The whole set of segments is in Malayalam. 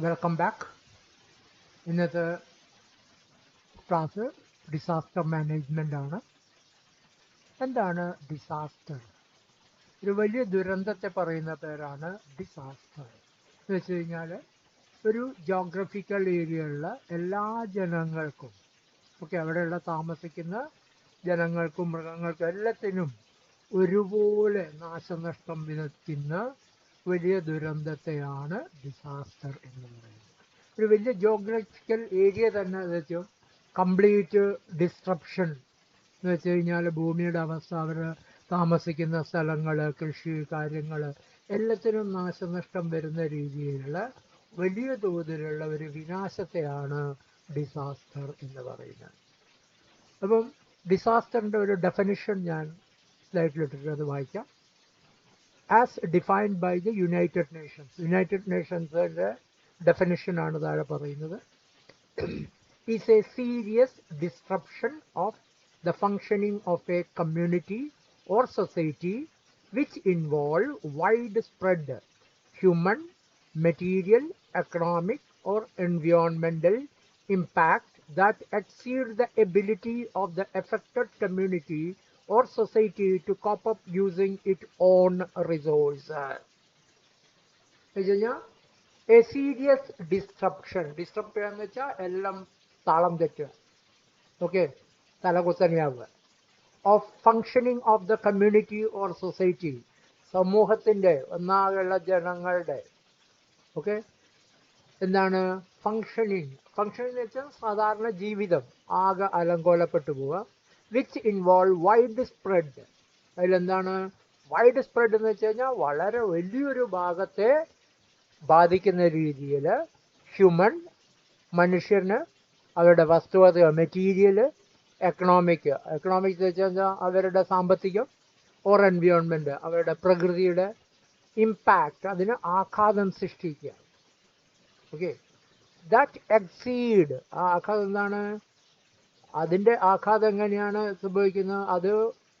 Welcome back. ഇന്നത്തെ ക്ലാസ് ഡിസാസ്റ്റർ മാനേജ്മെൻ്റ് ആണ്. എന്താണ് ഡിസാസ്റ്റർ? ഒരു വലിയ ദുരന്തത്തെ പറയുന്ന പേരാണ് ഡിസാസ്റ്റർ. എന്ന് വെച്ച് കഴിഞ്ഞാൽ ഒരു ജോഗ്രഫിക്കൽ ഏരിയയിലുള്ള എല്ലാ ജനങ്ങൾക്കും, അവിടെയുള്ള താമസിക്കുന്ന ജനങ്ങൾക്കും മൃഗങ്ങൾക്കും എല്ലാത്തിനും ഒരുപോലെ നാശനഷ്ടം വിതയ്ക്കുന്ന വലിയ ദുരന്തത്തെയാണ് ഡിസാസ്റ്റർ എന്ന് പറയുന്നത്. ഒരു വലിയ ജോഗ്രഫിക്കൽ ഏരിയ തന്നെ വെച്ചും കംപ്ലീറ്റ് ഡിസ്ട്രപ്ഷൻ എന്ന് വെച്ച് കഴിഞ്ഞാൽ ഭൂമിയുടെ അവസ്ഥ, അവർ താമസിക്കുന്ന സ്ഥലങ്ങൾ, കൃഷി കാര്യങ്ങൾ എല്ലാത്തിനും നാശനഷ്ടം വരുന്ന രീതിയിലുള്ള വലിയ തോതിലുള്ള ഒരു വിനാശത്തെയാണ് ഡിസാസ്റ്റർ എന്ന് പറയുന്നത്. അപ്പം ഡിസാസ്റ്ററിൻ്റെ ഒരു ഡെഫിനിഷൻ ഞാൻ സ്ലൈഡിലിട്ടിട്ട് അത് വായിക്കാം. As defined by the United Nations. United നേഷൻസിൻ്റെ ഡെഫിനിഷനാണ് താഴെ പറയുന്നത്. is a serious disruption of the functioning of a community or society which involve widespread human, material, economic or environmental impact that exceed the ability of the affected community or society to cope up using its own resources. A serious disruption. Disrupt എന്ന് വെച്ചാൽ എല്ലാം താളം തെറ്റുക, തലകുത്തനെയാവുക. Of functioning of the community or society, സമൂഹത്തിൻ്റെ ഒന്നാകെയുള്ള ജനങ്ങളുടെ എന്താണ് ഫങ്ഷനിങ്. ഫങ്ഷനിങ് എന്ന് വെച്ചാൽ സാധാരണ ജീവിതം ആകെ അലങ്കോലപ്പെട്ടു പോവുക. Which involve wide spread. അതിലെന്താണ് വൈഡ് സ്പ്രെഡ് എന്ന് വെച്ച് കഴിഞ്ഞാൽ വളരെ വലിയൊരു ഭാഗത്തെ ബാധിക്കുന്ന രീതിയിൽ ഹ്യൂമൻ, മനുഷ്യന്, അവരുടെ വസ്തുവക, മെറ്റീരിയൽ, എക്കണോമിക് എന്ന് വെച്ചാൽ അവരുടെ സാമ്പത്തികം, ഓർ എൻവയോൺമെൻറ്റ്, അവരുടെ പ്രകൃതിയുടെ ഇമ്പാക്റ്റ്, അതിന് ആഘാതം സൃഷ്ടിക്കുക. That exceed. ആ ആഘാതം എന്താണ്? അതിൻ്റെ ആഘാതം എങ്ങനെയാണ് സംഭവിക്കുന്നത്? അത്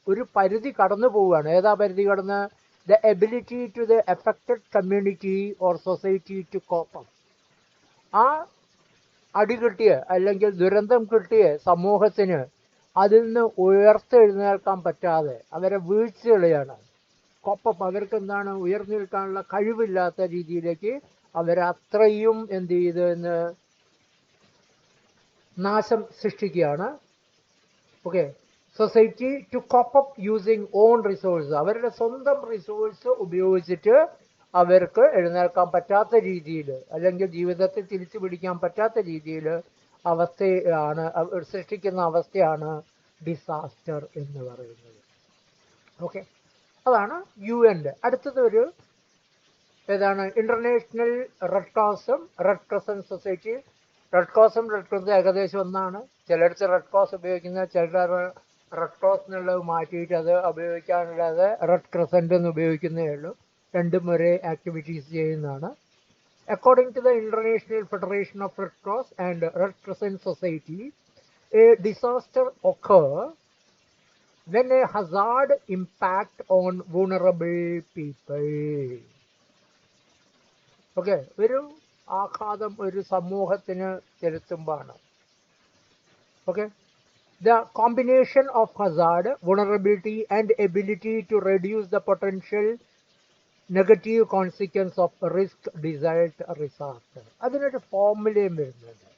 ഒരു പരിധി കടന്നു പോവുകയാണ്. ഏതാ പരിധി കടന്ന്? the ability to the affected community or society to cope up. ആ അടി കിട്ടിയ അല്ലെങ്കിൽ ദുരന്തം കിട്ടിയ സമൂഹത്തിന് അതിൽ നിന്ന് ഉയർത്തെഴുന്നേൽക്കാൻ പറ്റാതെ അവരെ വീഴ്ചകളെയാണ്. കോപ്പപ്പ്, അവർക്ക് എന്താണ് ഉയർന്നെടുക്കാനുള്ള കഴിവില്ലാത്ത രീതിയിലേക്ക് അവരത്രയും എന്ത് ചെയ്ത് എന്ന് നാശം സൃഷ്ടിക്കുകയാണ്. Society to cope up using own resource. അവരുടെ സ്വന്തം റിസോഴ്സ് ഉപയോഗിച്ചിട്ട് അവർക്ക് എഴുന്നേൽക്കാൻ പറ്റാത്ത രീതിയിൽ അല്ലെങ്കിൽ ജീവിതത്തെ തിരിച്ചു പിടിക്കാൻ പറ്റാത്ത രീതിയിൽ അവസ്ഥയാണ് സൃഷ്ടിക്കുന്ന അവസ്ഥയാണ് ഡിസാസ്റ്റർ എന്ന് പറയുന്നത്. അതാണ് UN. അടുത്തത് ഒരു ഏതാണ്? ഇന്റർനാഷണൽ റെഡ് ക്രോസും റെഡ് ക്രസന്റ് സൊസൈറ്റി. റെഡ് ക്രോസും റെഡ് ക്രസന്റ് ഏകദേശം ഒന്നാണ്. ചിലടത്ത് റെഡ് ക്രോസ് ഉപയോഗിക്കുന്ന, ചിലർ റെഡ് ക്രോസ് എന്നുള്ളത് മാറ്റിയിട്ട് അത് ഉപയോഗിക്കാനുള്ളത് റെഡ് ക്രസന്റ് എന്ന് ഉപയോഗിക്കുന്നേ ഉള്ളൂ. രണ്ടും ഒരേ ആക്ടിവിറ്റീസ് ചെയ്യുന്നതാണ്. According to the International Federation of Red Cross and Red crescent Society, a disaster occur when a hazard impact on vulnerable people. ഒരു ആഘാതം ഒരു സമൂഹത്തിന് ചെലുത്തുമ്പോഴാണ്. The combination of hazard, vulnerability and ability to reduce the potential negative consequence of risk result disaster. അതിനൊരു ഫോർമുലയും വരുന്നുണ്ട്.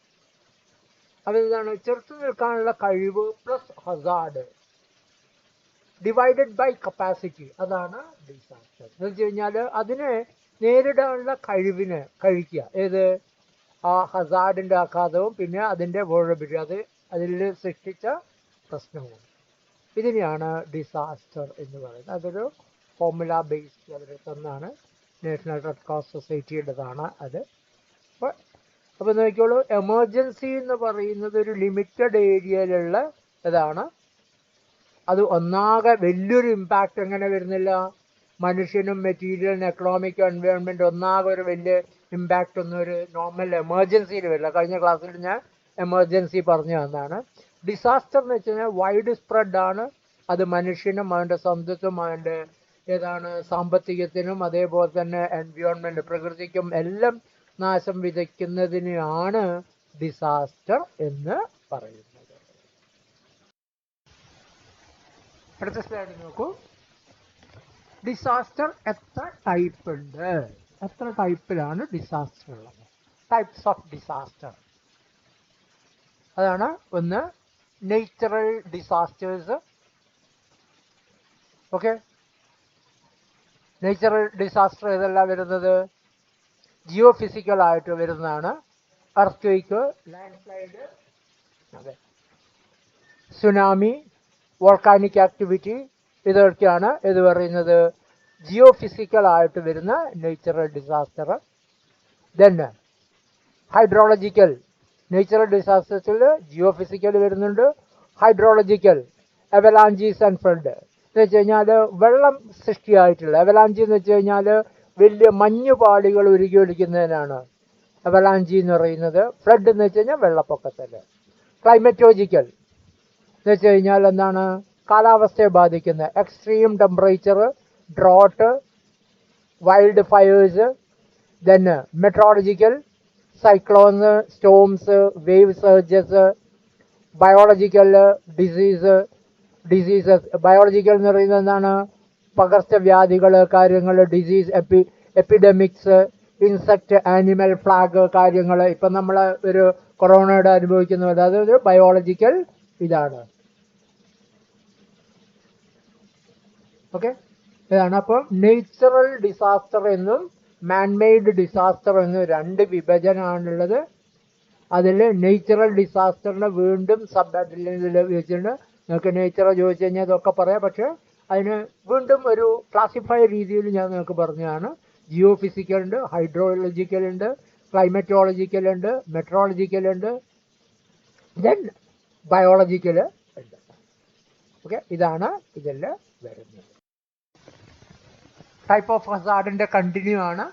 അതെന്താണ്? ചെറുത്തു നിൽക്കാനുള്ള കഴിവ് plus hazard divided by capacity. അതാണ് ഡിസാസ്റ്റർ എന്ന് വെച്ച് കഴിഞ്ഞാൽ അതിനെ നേരിടാനുള്ള കഴിവിനെ കഴിക്കുക. ഏത്? ആ ഹസാർഡിൻ്റെ ആഘാതവും പിന്നെ അതിൻ്റെ വോളബിലിറ്റി, അതിൽ സൃഷ്ടിച്ച പ്രശ്നവും. ഇതിനെയാണ് ഡിസാസ്റ്റർ എന്ന് പറയുന്നത്. അതൊരു ഫോർമുല ബേസ്ഡ് അവർ തന്നാണ്. നാഷണൽ റെഡ് ക്രോസ് സൊസൈറ്റിയുടേതാണ് അത്. അപ്പോൾ നോക്കിക്കോളൂ, എമർജൻസി എന്ന് പറയുന്നത് ഒരു ലിമിറ്റഡ് ഏരിയയിലുള്ള ഇതാണ്. അത് ഒന്നാകെ വലിയൊരു ഇമ്പാക്റ്റ് എങ്ങനെ വരുന്നില്ല? മനുഷ്യനും മെറ്റീരിയലിനും എക്കണോമിക്കും എൻവയോൺമെൻറ്റ് ഒന്നാകെ ഒരു വലിയ ഇമ്പാക്റ്റ് ഒന്നും ഒരു നോർമൽ എമർജൻസിയിൽ വരില്ല. കഴിഞ്ഞ ക്ലാസ്സിൽ ഞാൻ എമർജൻസി പറഞ്ഞു തന്നാണ്. ഡിസാസ്റ്റർ എന്ന് വെച്ച് കഴിഞ്ഞാൽ വൈഡ് സ്പ്രെഡാണ്. അത് മനുഷ്യനും അവൻ്റെ സ്വന്തത്തും അവൻ്റെ സാമ്പത്തികത്തിനും അതേപോലെ തന്നെ എൻവയോൺമെൻറ്റ് പ്രകൃതിക്കും എല്ലാം നാശം വിതയ്ക്കുന്നതിനെയാണ് ഡിസാസ്റ്റർ എന്ന് പറയുന്നത്. അടുത്ത സ്ലൈഡ് നോക്കൂ. ഡിസാസ്റ്റർ എത്ര ടൈപ്പ് ഉണ്ട്? എത്ര ടൈപ്പിലാണ് ഡിസാസ്റ്റർ ഉള്ളത്? Types of disaster. അതാണ് ഒന്ന് natural disasters. Okay, natural disaster ഏതെല്ലാം വരുന്നത്? ജിയോ ഫിസിക്കൽ ആയിട്ട് വരുന്നതാണ്. Earthquake, land slide, tsunami, volcanic activity, ഇതൊക്കെയാണ് ഇത് പറയുന്നത് ജിയോ ഫിസിക്കൽ ആയിട്ട് വരുന്ന natural disaster. Then hydrological. Natural ഡിസാസ്റ്റേഴ്സിൽ ജിയോ ഫിസിക്കൽ വരുന്നുണ്ട്, ഹൈഡ്രോളജിക്കൽ, അവലാഞ്ചീസ് ആൻഡ് ഫ്ലഡ് എന്ന് വെച്ച് കഴിഞ്ഞാൽ വെള്ളം സൃഷ്ടിയായിട്ടുള്ള. അവലാഞ്ചി എന്ന് വെച്ച് കഴിഞ്ഞാൽ വലിയ മഞ്ഞുപാളികൾ ഉരുകി ഒലിക്കുന്നതിനാണ് അവലാഞ്ചി എന്ന് പറയുന്നത്. ഫ്ലഡ് എന്ന് വെച്ച് കഴിഞ്ഞാൽ വെള്ളപ്പൊക്കത്തിൽ. ക്ലൈമറ്റോജിക്കൽ എന്ന് വെച്ച് കഴിഞ്ഞാൽ എന്താണ്? കാലാവസ്ഥയെ ബാധിക്കുന്ന extreme temperature, drought, wild fires. Then metrological, cyclones, storms, wave surges. Biological, diseases. Biological എന്ന് പറയുന്നത് എന്താണ്? പകർച്ചവ്യാധികൾ, കാര്യങ്ങൾ, disease, epidemics, insect, animal plague കാര്യങ്ങൾ. ഇപ്പം നമ്മൾ ഒരു കൊറോണയുടെ അനുഭവിക്കുന്ന പോലെ അതൊരു ബയോളജിക്കൽ ഇതാണ്. ഓക്കെ, ഇതാണ്. അപ്പം നേച്ചുറൽ ഡിസാസ്റ്റർ എന്നും മാൻമെയ്ഡ് ഡിസാസ്റ്റർ എന്നും രണ്ട് വിഭജനമാണുള്ളത്. അതിൽ നേച്ചുറൽ ഡിസാസ്റ്ററിനെ വീണ്ടും സബ് ഹെഡിൽ വെച്ചിട്ടുണ്ട്. നിങ്ങൾക്ക് നേച്ചർ ചോദിച്ചു കഴിഞ്ഞാൽ ഇതൊക്കെ പറയാം, പക്ഷേ അതിന് വീണ്ടും ഒരു ക്ലാസിഫൈ രീതിയിൽ ഞാൻ നിങ്ങൾക്ക് പറഞ്ഞതാണ്. ജിയോ ഫിസിക്കൽ ഉണ്ട്, ഹൈഡ്രോളജിക്കൽ ഉണ്ട്, ക്ലൈമറ്റോളജിക്കൽ ഉണ്ട്, മെട്രോളജിക്കൽ ഉണ്ട്, ദെൻ ബയോളജിക്കൽ ഉണ്ട്. ഓക്കെ, ഇതാണ് ഇതിൽ വരുന്നത്. ടൈപ്പ് ഓഫ് ഹസാർഡിൻ്റെ കണ്ടിന്യൂ ആണ്.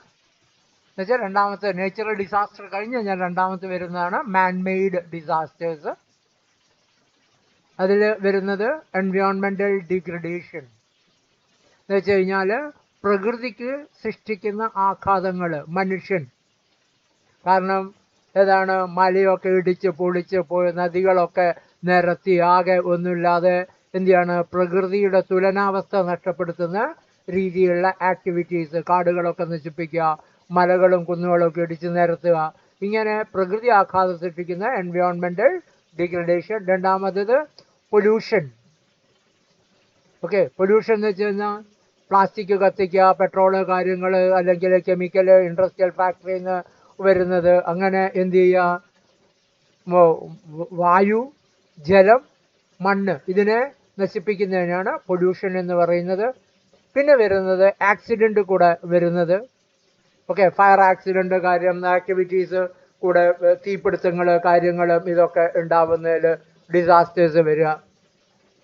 എന്നുവെച്ചാൽ രണ്ടാമത്തെ നേച്ചുറൽ ഡിസാസ്റ്റർ കഴിഞ്ഞ് കഴിഞ്ഞാൽ രണ്ടാമത്തെ വരുന്നതാണ് മാൻമെയ്ഡ് ഡിസാസ്റ്റേഴ്സ്. അതിൽ വരുന്നത് എൻവയോൺമെൻ്റൽ ഡിഗ്രഡേഷൻ എന്ന് വെച്ച് കഴിഞ്ഞാൽ പ്രകൃതിക്ക് സൃഷ്ടിക്കുന്ന ആഘാതങ്ങൾ മനുഷ്യൻ. കാരണം ഏതാണ്? മലയൊക്കെ ഇടിച്ച് പൊളിച്ച് പോയി, നദികളൊക്കെ നിരത്തി ആകെ ഒന്നുമില്ലാതെ എന്ത് ചെയ്യാണ്? പ്രകൃതിയുടെ തുലനാവസ്ഥ നഷ്ടപ്പെടുത്തുന്ന രീതിയിലുള്ള ആക്ടിവിറ്റീസ്. കാടുകളൊക്കെ നശിപ്പിക്കുക, മലകളും കുന്നുകളും ഒക്കെ ഇടിച്ച് നിരത്തുക, ഇങ്ങനെ പ്രകൃതി ആഘാതം സൃഷ്ടിക്കുന്ന എൻവയോൺമെൻ്റൽ ഡിഗ്രഡേഷൻ. രണ്ടാമത്തേത് പൊല്യൂഷൻ. ഓക്കെ, പൊല്യൂഷൻ എന്ന് വെച്ച് കഴിഞ്ഞാൽ പ്ലാസ്റ്റിക് കത്തിക്കുക, പെട്രോള് കാര്യങ്ങൾ, അല്ലെങ്കിൽ കെമിക്കൽ ഇൻഡസ്ട്രിയൽ ഫാക്ടറിയിൽ നിന്ന് വരുന്നത്. അങ്ങനെ എന്ത് ചെയ്യുക? വായു, ജലം, മണ്ണ് ഇതിനെ നശിപ്പിക്കുന്നതിനാണ് പൊല്യൂഷൻ എന്ന് പറയുന്നത്. പിന്നെ വരുന്നത് ആക്സിഡൻ്റ് കൂടെ വരുന്നത്. ഓക്കെ, ഫയർ ആക്സിഡൻ്റ് കാര്യം, ആക്ടിവിറ്റീസ് കൂടെ തീപിടുത്തങ്ങൾ കാര്യങ്ങളും ഇതൊക്കെ ഉണ്ടാവുന്നതിൽ ഡിസാസ്റ്റേഴ്സ് വരിക.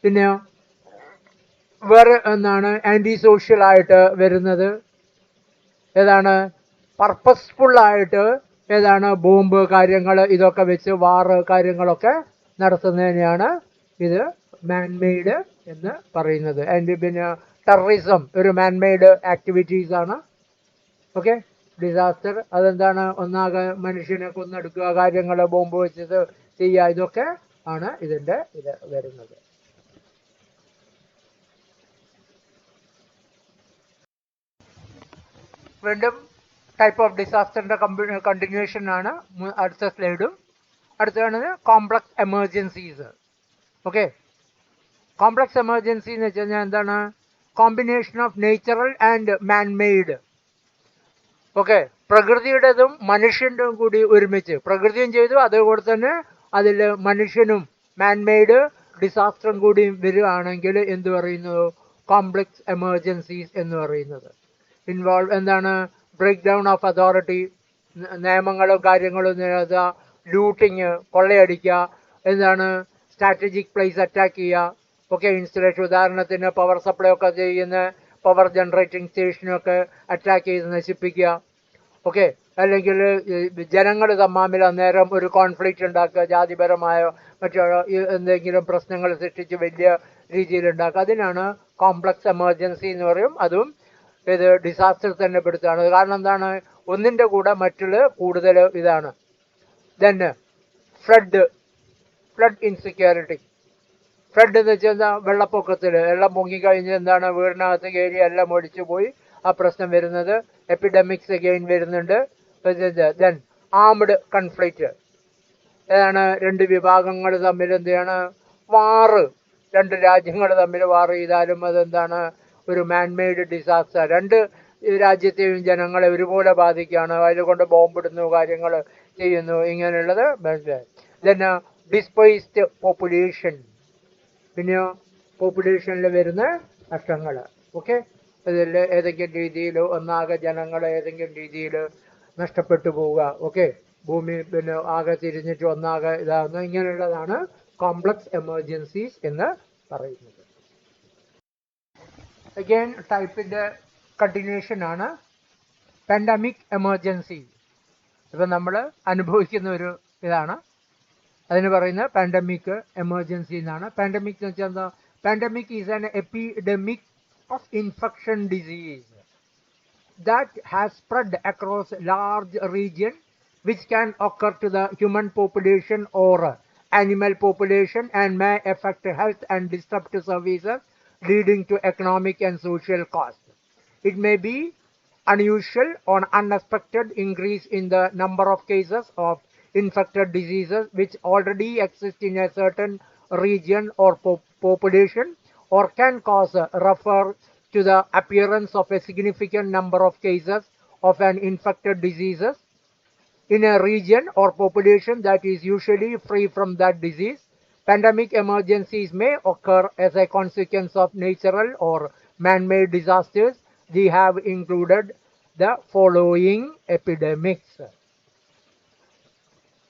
പിന്നെ വേറെ എന്താണ്? ആൻറ്റി സോഷ്യലായിട്ട് വരുന്നത് ഏതാണ്? പർപ്പസ്ഫുള്ളായിട്ട് ഏതാണ്? ബോംബ് കാര്യങ്ങൾ ഇതൊക്കെ വെച്ച് വാറ് കാര്യങ്ങളൊക്കെ നടത്തുന്നതിനെയാണ് ഇത് മാൻമെയ്ഡ് എന്ന് പറയുന്നത്. ആൻഡ് പിന്നെ ടെററിസം ഒരു മാൻമെയ്ഡ് ആക്ടിവിറ്റീസാണ്. ഓക്കെ, ഡിസാസ്റ്റർ അതെന്താണ്? ഒന്നാകെ മനുഷ്യനെ കൊന്നെടുക്കുക, കാര്യങ്ങൾ ബോംബ് വെച്ചത് ചെയ്യുക, ഇതൊക്കെ ആണ് ഇതിൻ്റെ ഇത് വരുന്നത്. വീണ്ടും ടൈപ്പ് ഓഫ് ഡിസാസ്റ്ററിൻ്റെ കണ്ടിന്യൂഷൻ ആണ് അടുത്ത സ്ലൈഡും. അടുത്തതാണ് complex emergencies. Okay, complex emergency എന്ന് വെച്ച് കഴിഞ്ഞാൽ എന്താണ്? Combination of natural and manmade. Okay, പ്രകൃതിയുടേതും മനുഷ്യൻ്റെയും കൂടി ഒരുമിച്ച്. പ്രകൃതിയും ചെയ്തു, അതുപോലെ തന്നെ അതിൽ മനുഷ്യനും മാൻമെയ്ഡ് ഡിസാസ്റ്ററും കൂടി വരികയാണെങ്കിൽ എന്ത് പറയുന്നു? കോംപ്ലക്സ് എമർജൻസീസ് എന്ന് പറയുന്നത്. ഇൻവോൾവ് എന്താണ്? ബ്രേക്ക് ഡൗൺ ഓഫ് അതോറിറ്റി, നിയമങ്ങളും കാര്യങ്ങളും നേടുക, ലൂട്ടിങ് കൊള്ളയടിക്കുക, എന്താണ്? സ്ട്രാറ്റജിക് പ്ലേസ് അറ്റാക്ക് ചെയ്യുക. ഓക്കെ, ഇൻസ്റ്റലേഷൻ ഉദാഹരണത്തിന് പവർ സപ്ലൈ ഒക്കെ ചെയ്യുന്ന പവർ ജനറേറ്റിംഗ് സ്റ്റേഷനൊക്കെ അറ്റാക്ക് ചെയ്ത് നശിപ്പിക്കുക. ഓക്കെ, അല്ലെങ്കിൽ ജനങ്ങൾ തമ്മിൽ അന്നേരം ഒരു കോൺഫ്ലിക്റ്റ് ഉണ്ടാക്കുക, ജാതിപരമായോ മറ്റോ എന്തെങ്കിലും പ്രശ്നങ്ങൾ സൃഷ്ടിച്ച് വലിയ രീതിയിൽ ഉണ്ടാക്കുക. അതിനാണ് കോംപ്ലക്സ് എമർജൻസി എന്ന് പറയും. അതും ഇത് ഡിസാസ്റ്റർ തന്നെ പെടുത്തുകയാണ്. കാരണം എന്താണ്? ഒന്നിൻ്റെ കൂടെ മറ്റുള്ള കൂടുതൽ ഇതാണ്. Then flood insecurity. ഫ്ലഡ് എന്ന് വെച്ചാൽ എന്താ? വെള്ളപ്പൊക്കത്തിൽ വെള്ളം പൊങ്ങിക്കഴിഞ്ഞ് എന്താണ് വീടിനകത്ത് കയറി എല്ലാം ഒഴിച്ചു പോയി ആ പ്രശ്നം വരുന്നത്. എപ്പിഡമിക്സ് അഗെയിൻ വരുന്നുണ്ട്. Then armed conflict. ഏതാണ്? രണ്ട് വിഭാഗങ്ങൾ തമ്മിൽ എന്താണ്? വാറ്. രണ്ട് രാജ്യങ്ങൾ തമ്മിൽ വാർ ചെയ്താലും അതെന്താണ്? ഒരു മാൻമെയ്ഡ് ഡിസാസ്റ്റർ. രണ്ട് രാജ്യത്തെയും ജനങ്ങളെ ഒരുപോലെ ബാധിക്കുകയാണ്. അതുകൊണ്ട് ബോംബിടുന്നു, കാര്യങ്ങൾ ചെയ്യുന്നു, ഇങ്ങനെയുള്ളത്. Then displaced population. പിന്നെയോ പോപ്പുലേഷനിൽ വരുന്ന നഷ്ടങ്ങൾ. ഓക്കെ, അതിൽ ഏതെങ്കിലും രീതിയിൽ ഒന്നാകെ ജനങ്ങൾ ഏതെങ്കിലും രീതിയിൽ നഷ്ടപ്പെട്ടു പോവുക. ഓക്കെ, ഭൂമി പിന്നെ ആകെ തിരിഞ്ഞിട്ട് ഒന്നാകെ ഇതാകുന്നു. ഇങ്ങനെയുള്ളതാണ് കോംപ്ലക്സ് എമർജൻസീസ് എന്ന് പറയുന്നത്. അഗൈൻ ടൈപ്പിൻ്റെ കണ്ടിന്യൂഷൻ ആണ് പാൻഡമിക് എമർജൻസി. ഇപ്പം നമ്മൾ അനുഭവിക്കുന്ന ഒരു ഇതാണ്. അതിന് പറയുന്നത് പാൻഡമിക് എമർജൻസി എന്നാണ്. പാൻഡമിക് എന്ന് വെച്ചാൽ എന്താ? Pandemic is an epidemic of infection disease that has spread across large region which can occur to the human population or animal population and may affect health and disrupt services leading to economic and social cost. It may be unusual or unexpected increase in the number of cases of infected diseases which already exist in a certain region or population, or can cause refer to the appearance of a significant number of cases of an infected diseases in a region or population that is usually free from that disease. Pandemic emergencies may occur as a consequence of natural or man-made disasters. We have included the following epidemics: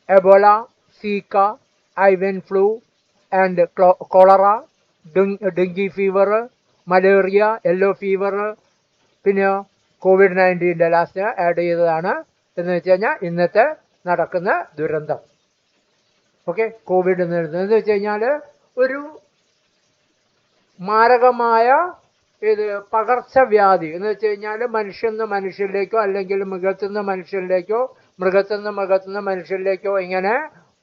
Ebola, Zika, avian flu, and cholera, dengue fever, malaria, yellow fever, പിന്നെ COVID-19 ലാസ്റ്റ് ആഡ് ചെയ്തതാണ്. എന്ന് വെച്ച് കഴിഞ്ഞാൽ ഇന്നത്തെ നടക്കുന്ന ദുരന്തം. ഓക്കെ, കോവിഡ് എന്ന് വെച്ച് കഴിഞ്ഞാൽ ഒരു മാരകമായ ഇത് പകർച്ചവ്യാധി എന്ന് വെച്ച് കഴിഞ്ഞാൽ മനുഷ്യന്ന് മനുഷ്യരിലേക്കോ അല്ലെങ്കിൽ മൃഗത്തുനിന്ന് മനുഷ്യരിലേക്കോ മൃഗത്തുനിന്ന് മനുഷ്യരിലേക്കോ ഇങ്ങനെ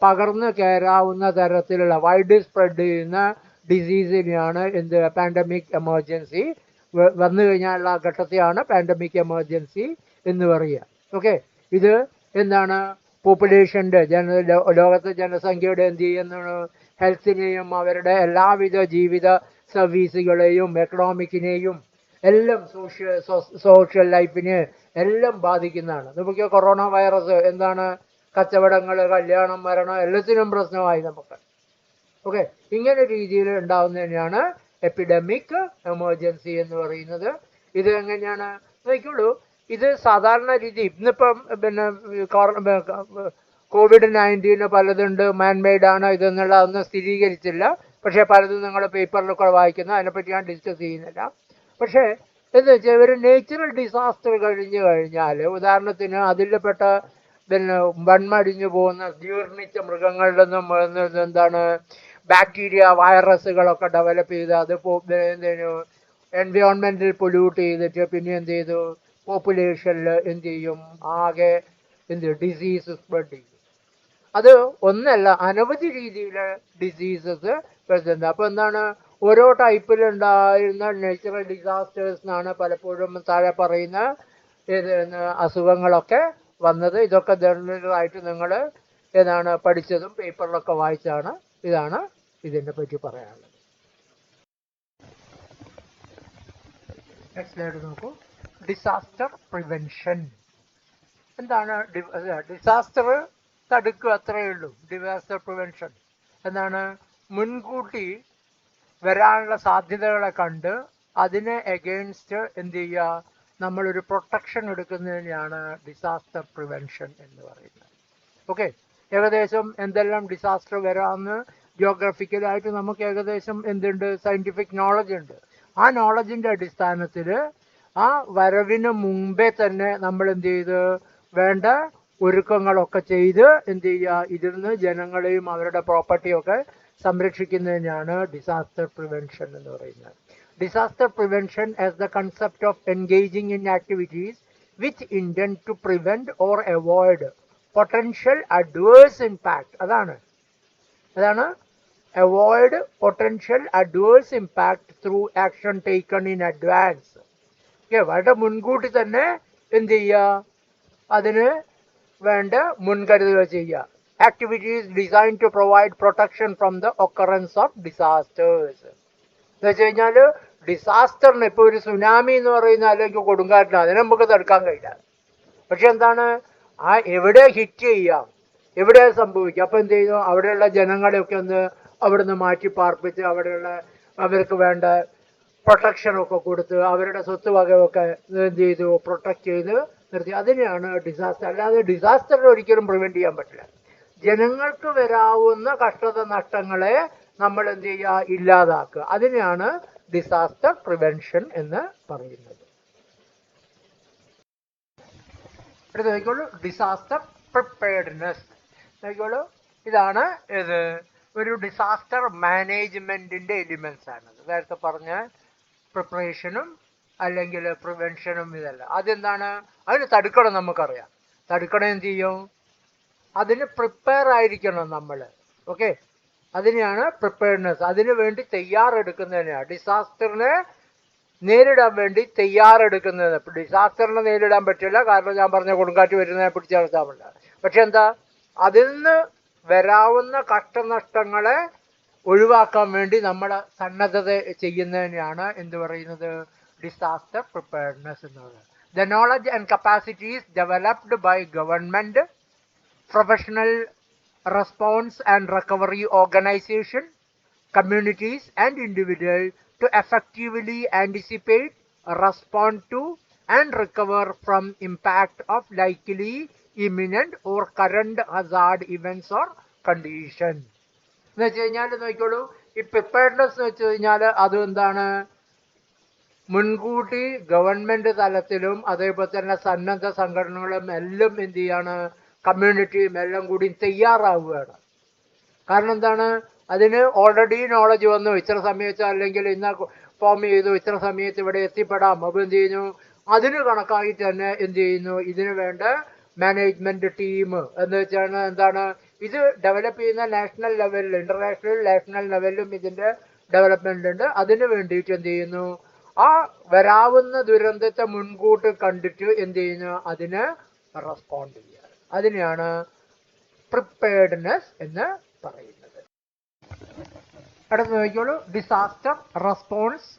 പകർന്നു കയറാവുന്ന തരത്തിലുള്ള വൈഡ് സ്പ്രെഡ് ചെയ്യുന്ന ഡിസീസിനെയാണ് എന്ത്? Pandemic emergency. വന്നു കഴിഞ്ഞാലുള്ള ഘട്ടത്തെയാണ് പാൻഡമിക് എമർജൻസി എന്ന് പറയുക. ഓക്കെ, ഇത് എന്താണ്? പോപ്പുലേഷൻ്റെ ലോകത്തെ ജനസംഖ്യയുടെ എന്ത് ചെയ്യുന്നു? ഹെൽത്തിനെയും അവരുടെ എല്ലാവിധ ജീവിത സർവീസുകളെയും എക്കണോമിക്കിനെയും എല്ലാം സോഷ്യൽ ലൈഫിനെ എല്ലാം ബാധിക്കുന്നതാണ്. നമുക്ക് കൊറോണ വൈറസ് എന്താണ്? കച്ചവടങ്ങൾ, കല്യാണം, മരണം എല്ലാത്തിനും പ്രശ്നമായി നമുക്ക്. ഓക്കെ, ഇങ്ങനെ രീതിയിൽ ഉണ്ടാവുന്നതിനാണ് എപ്പിഡമിക് എമർജൻസി എന്ന് പറയുന്നത്. ഇത് എങ്ങനെയാണ് നോക്കിക്കോളൂ. ഇത് സാധാരണ രീതി ഇന്നിപ്പം പിന്നെ COVID-19 പലതുണ്ട്, മാൻമെയ്ഡ് ആണ് ഇതെന്നുള്ള ഒന്നും സ്ഥിരീകരിച്ചില്ല. പക്ഷേ പലതും നിങ്ങൾ പേപ്പറിലൊക്കെ വായിക്കുന്നു, അതിനെപ്പറ്റി ഞാൻ ഡിസ്കസ് ചെയ്യുന്നില്ല. പക്ഷേ എന്ന് വെച്ചാൽ ഒരു നേച്ചുറൽ ഡിസാസ്റ്റർ കഴിഞ്ഞു കഴിഞ്ഞാൽ, ഉദാഹരണത്തിന് അതിൽപ്പെട്ട പിന്നെ വൺമടിഞ്ഞു പോകുന്ന ജീർണിച്ച മൃഗങ്ങളുടെ നിന്നും എന്താണ് ബാക്ടീരിയ, വൈറസുകളൊക്കെ ഡെവലപ്പ് ചെയ്ത് അത് എൻവയോൺമെൻറ്റിൽ പൊല്യൂട്ട് ചെയ്തിട്ട് പിന്നെ എന്ത് ചെയ്തു? പോപ്പുലേഷനിൽ എന്ത് ചെയ്യും? ആകെ ഡിസീസ് സ്പ്രെഡ് ചെയ്യും. അത് ഒന്നല്ല, അനവധി രീതിയിൽ ഡിസീസസ് വരുന്നുണ്ട്. അപ്പോൾ എന്താണ്? ഓരോ ടൈപ്പിലുണ്ടായിരുന്ന നാച്ചുറൽ ഡിസാസ്റ്റേഴ്സ് എന്നാണ് പലപ്പോഴും താഴെ പറയുന്ന അസുഖങ്ങളൊക്കെ വന്നത്. ഇതൊക്കെ ജനറലായിട്ട് നിങ്ങൾ ഏതാണ് പഠിച്ചതും പേപ്പറിലൊക്കെ വായിച്ചാണ്. ഇതാണ് ഇതിനെ പറ്റി പറയാനുള്ളത്. നെക്സ്റ്റ് സ്ലൈഡ് നോക്കൂ. Disaster prevention. എന്താണ് ഡിസാസ്റ്റർ തടുക്കുക? അത്രയേ ഉള്ളൂ. ഡിസാസ്റ്റർ പ്രിവെൻഷൻ എന്താണ്? മുൻകൂട്ടി വരാനുള്ള സാധ്യതകളെ കണ്ട് അതിനെ എഗെയിൻസ്റ്റ് എന്ത് ചെയ്യുക? നമ്മളൊരു പ്രൊട്ടക്ഷൻ എടുക്കുന്നതിനെയാണ് ഡിസാസ്റ്റർ പ്രിവെൻഷൻ എന്ന് പറയുന്നത്. ഓക്കെ, ഏകദേശം എന്തെല്ലാം ഡിസാസ്റ്റർ വരാമെന്ന് ജിയോഗ്രഫിക്കലായിട്ട് നമുക്ക് ഏകദേശം എന്തുണ്ട്? സയൻറ്റിഫിക് നോളജ് ഉണ്ട്. ആ നോളജിൻ്റെ അടിസ്ഥാനത്തിൽ ആ വരവിന് മുമ്പേ തന്നെ നമ്മൾ എന്ത് ചെയ്ത് വേണ്ട ഒരുക്കങ്ങളൊക്കെ ചെയ്ത് എന്ത് ചെയ്യുക? ഇതിൽ നിന്ന് ജനങ്ങളെയും അവരുടെ പ്രോപ്പർട്ടിയൊക്കെ സംരക്ഷിക്കുന്നതിനാണ് ഡിസാസ്റ്റർ പ്രിവെൻഷൻ എന്ന് പറയുന്നത്. Disaster prevention as the concept of engaging in activities with intent to prevent or avoid potential adverse impact. അതാണ് avoid potential adverse impact through action taken in advance. വളരെ മുൻകൂട്ടി തന്നെ എന്ത് ചെയ്യുക, അതിന് വേണ്ട മുൻകരുതലുകൾ ചെയ്യുക. Activities design to provide protection from the occurrence of disasters. എന്ന് വെച്ച് കഴിഞ്ഞാൽ ഡിസാസ്റ്ററിന് ഇപ്പോൾ ഒരു സുനാമി എന്ന് പറയുന്ന അല്ലെങ്കിൽ കൊടുങ്കാറ്റിന് അതിനെ നമുക്ക് തടുക്കാൻ കഴിയില്ല. പക്ഷെ എന്താണ്, ആ എവിടെ ഹിറ്റ് ചെയ്യാം, എവിടെ സംഭവിക്കാം, അപ്പം എന്ത് ചെയ്യുന്നു, അവിടെയുള്ള ജനങ്ങളെയൊക്കെ ഒന്ന് അവിടുന്ന് മാറ്റി പാർപ്പിച്ച് അവിടെയുള്ള അവർക്ക് വേണ്ട പ്രൊട്ടക്ഷനൊക്കെ കൊടുത്ത് അവരുടെ സ്വത്ത് വകയൊക്കെ എന്ത് ചെയ്തു, പ്രൊട്ടക്ട് ചെയ്ത് നിർത്തി. അതിനെയാണ് ഡിസാസ്റ്റർ. അല്ലാതെ ഡിസാസ്റ്ററിനെ ഒരിക്കലും പ്രിവെന്റ് ചെയ്യാൻ പറ്റില്ല. ജനങ്ങൾക്ക് വരാവുന്ന കഷ്ടത നഷ്ടങ്ങളെ നമ്മൾ എന്ത് ചെയ്യുക, ഇല്ലാതാക്കുക. അതിനെയാണ് ഡിസാസ്റ്റർ പ്രിവെൻഷൻ എന്ന് പറയുന്നത്. അടുത്ത നോക്കിക്കോളൂ, ഡിസാസ്റ്റർ പ്രിപ്പയർഡ്നെസ്. നോക്കിക്കോളൂ, ഇതാണ് ഇത് ഒരു ഡിസാസ്റ്റർ മാനേജ്മെന്റിന്റെ എലിമെന്റ്സ് ആണ്. നേരത്തെ പറഞ്ഞ പ്രിപ്പറേഷനും അല്ലെങ്കിൽ പ്രിവെൻഷനും ഇതല്ല. അതെന്താണ്, അതിന് തടുക്കണം. നമുക്കറിയാം തടുക്കണം എന്ത് ചെയ്യും, അതിന് പ്രിപ്പയർ ആയിരിക്കണം നമ്മൾ. ഓക്കെ, അതിനെയാണ് പ്രിപ്പയർനെസ്. അതിനു വേണ്ടി തയ്യാറെടുക്കുന്നതിനാണ് ഡിസാസ്റ്ററിനെ നേരിടാൻ വേണ്ടി തയ്യാറെടുക്കുന്നത്. ഡിസാസ്റ്ററിനെ നേരിടാൻ പറ്റില്ല, കാരണം ഞാൻ പറഞ്ഞ കൊടുങ്കാറ്റ് വരുന്നതിനെ പിടിച്ച് നിർത്താൻ പറ്റില്ല. പക്ഷെ എന്താ, അതിൽ നിന്ന് വരാവുന്ന കഷ്ടനഷ്ടങ്ങളെ ഒഴിവാക്കാൻ വേണ്ടി നമ്മൾ സന്നദ്ധത ചെയ്യുന്നതിനെയാണ് എന്ത് പറയുന്നത്, ഡിസാസ്റ്റർ പ്രിപ്പയർനെസ് എന്നുള്ളത്. The knowledge and capacities developed by government, professional response and recovery organization, communities and individuals to effectively anticipate, respond to and recover from impact of likely, imminent or current hazard events or condition. എന്ന് വെച്ച് കഴിഞ്ഞാൽ നോക്കിക്കോളൂ, ഈ പ്രിപ്പയർനെസ് എന്ന് വെച്ച് കഴിഞ്ഞാൽ അത് എന്താണ്, മുൻകൂട്ടി ഗവൺമെന്റ് തലത്തിലും അതേപോലെ തന്നെ സന്നദ്ധ സംഘടനകളും എല്ലാം എന്ത് ചെയ്യാണ്, കമ്മ്യൂണിറ്റിയും എല്ലാം കൂടി തയ്യാറാവുകയാണ്. കാരണം എന്താണ്, അതിന് ഓൾറെഡി നോളജ് വന്നു, ഇത്ര സമയത്ത് അല്ലെങ്കിൽ ഇന്ന ഫോം ചെയ്തു, ഇത്ര സമയത്ത് ഇവിടെ എത്തിപ്പെടാം. അപ്പോൾ എന്ത് ചെയ്യുന്നു, അതിന് കണക്കായി തന്നെ എന്ത് ചെയ്യുന്നു, ഇതിന് വേണ്ട മാനേജ്മെന്റ് ടീം എന്ന് വെച്ചാൽ എന്താണ്, ഇത് ഡെവലപ്പ് ചെയ്യുന്ന നാഷണൽ ലെവലിൽ, ഇന്റർനാഷണൽ നാഷണൽ ലെവലിലും ഇതിന്റെ ഡെവലപ്മെന്റ് ഉണ്ട്. അതിന് വേണ്ടിയിട്ട് എന്ത് ചെയ്യുന്നു, ആ വരാവുന്ന ദുരന്തത്തെ മുൻകൂട്ടി കണ്ടിട്ട് എന്ത് ചെയ്യുന്നു, അതിന് റെസ്പോണ്ട് ചെയ്യുക. അതിനെയാണ് പ്രിപ്പയർഡ്നെസ് എന്ന് പറയുന്നത്. അടുത്ത നോക്കിക്കോളൂ, ഡിസാസ്റ്റർ റെസ്പോൺസ്